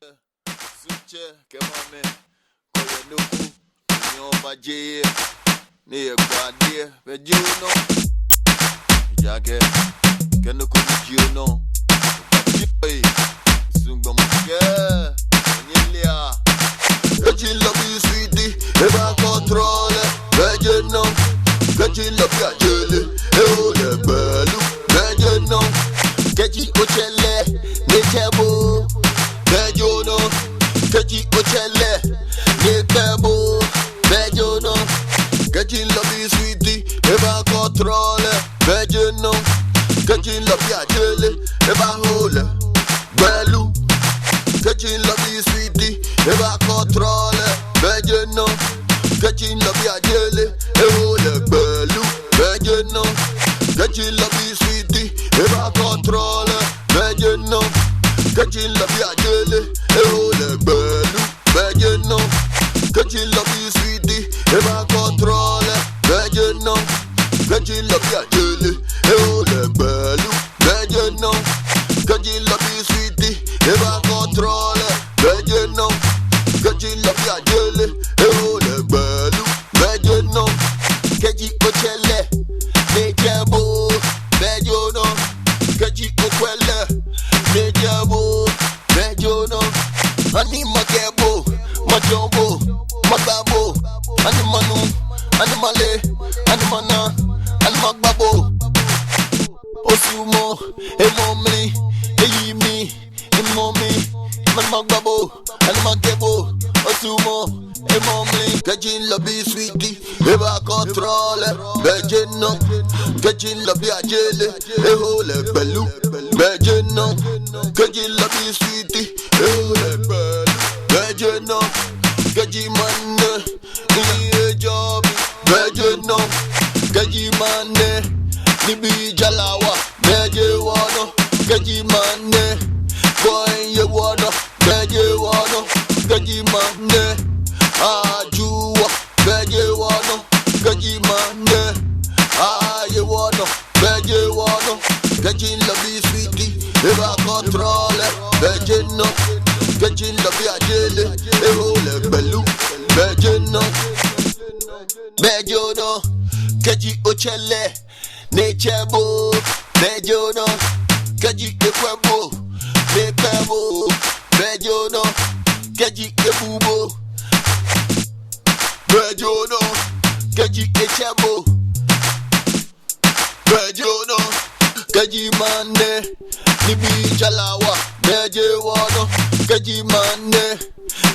Suche, kemame, koye nuku, nyoma jeye, niye kwade, bejuno, jage, kenuku bejuno, bajoy, sungba muke, nyelia. Kajin love you sweetie, eba control, bejuno, kajin love ya jele, ole belu, bejuno, kajin ochele, nekebo. Bejono, Kaji Ochele, Nekebo, Bejono, Kaji love you sweetie, Eba control, Bejono, Kaji love ya jele, Eba hole, Belu, Kaji love you sweetie, Eba control, Bejono, Kaji love ya jele, Ehole, Belu, Bejono, Kaji love you sweetie, Eba control, Bejono. Kaji love ya jele, ehole belu, bejono. Kaji love you sweetie, eba control, bejono. Kaji love ya jele, ehole belu, bejono. Kaji love you sweetie, eba control, bejono. Kaji love ya jele, ehole belu, bejono. Kaji ochele, nekebo, bejono. Kaji okwele. Nejabo, Bejono, Ani Magebo, Majombo, Magabo, Animanu, Animale, Animana, Animagbabo, Osumo, Emomli, Eyimi, Emomi, Magbabo, Animagebo, Osumo, Emomli, Kajin Lobby Sweetie, Eva Control, Bejeno, Kajin Lobby Ajele, Ehole Belu, Bejeno, Kajin Lobby Sweetie, Ehole Belu, Bejeno, Kajimane, Iye Job, Bejeno, Kajimane, Nibi Jalawa, Bejewano, Kajimane, Boy Yewano, Bejewano, Kajimane, Ajuwa, Bejewano, Kajimane, Ayewano, Bejewano, Kajin Lobby Sweetie, Eva Control, Bejeno, Kajin Lobby Ajele, Ehole Belu, Bejeno, Bejono, Kaji Ochele, Nechebo, Bejono, Kaji Ekwebo, Nekebo, Bejono, Kaji Ebubo, Bejono, Kaji Echebo, Bejono, Kaji Mane, Nibi Jalawa, Bejewano, Kaji Mane,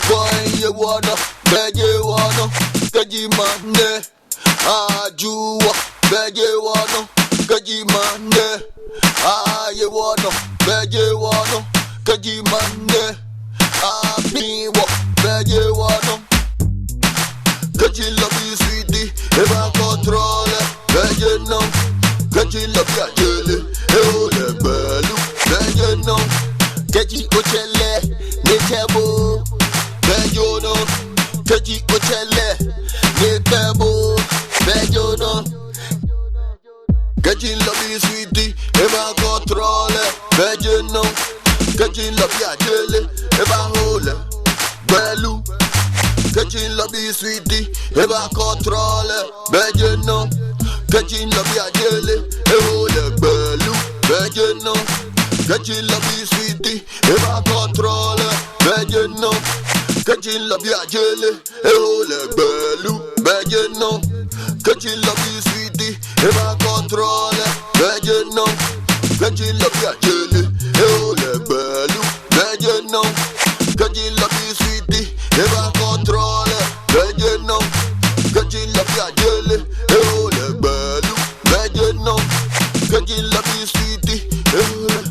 Boy Yewano, Bejewano, Kaji Mane, Ajuwa, Bejewano, Kaji Mane, Ayewano, Bejewano, Kaji Mane, Abiwa, Bejewano. Kaji love you sweetie, eba control, Bejeno. Kaji love ya jele, ehole belu, Bejeno. Kaji ochele, nekebo, Bejono. Kaji ochele, nekebo, Bejono. Kaji love you sweetie, eba control, Bejeno. Kaji love ya jele, eba hole, belu. Kaji love you sweetie, eba control, Bejeno. Kaji love ya jele, ehole belu, Bejeno. Kaji love you sweetie, eba control, Bejeno. Kaji love ya jele, ehole belu, Bejeno. Kaji love you sweetie, eba control, Bejeno. Kaji love ya jele, ehole belu, Bejeno. Kaji love you sweetie, eba control, Bejeno. Kaji love ya jele, ehole belu, Bejeno. Kaji love you sweetie, ehole